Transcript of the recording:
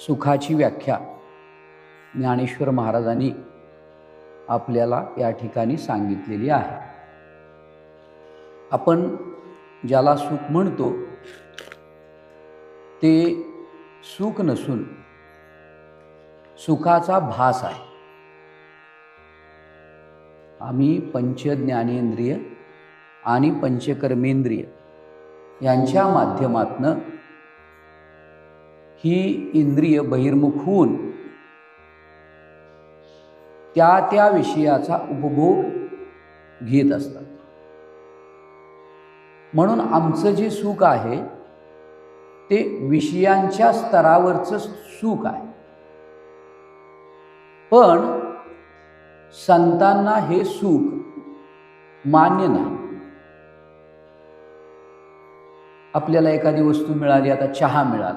सुखाची व्याख्या ज्ञानेश्वर महाराजांनी आपल्याला या ठिकाणी सांगितलेली आहे। आपण ज्याला सुख म्हणतो ते सुख नसून सुखाचा भास आहे। आम्ही पंच ज्ञानेंद्रिय आणि पंचकर्मेंद्रिय यांच्या माध्यमातून ही इंद्रिय बहिर्मुख होऊन त्या त्या विषयाचा उपभोग घेत असतात। म्हणून आमचं जे सुख आहे ते विषयांच्या स्तरावरचं सुख आहे। पण संतांना हे सुख मान्य नाही। आपल्याला एखादी वस्तू मिळाली, आता चहा मिळाला,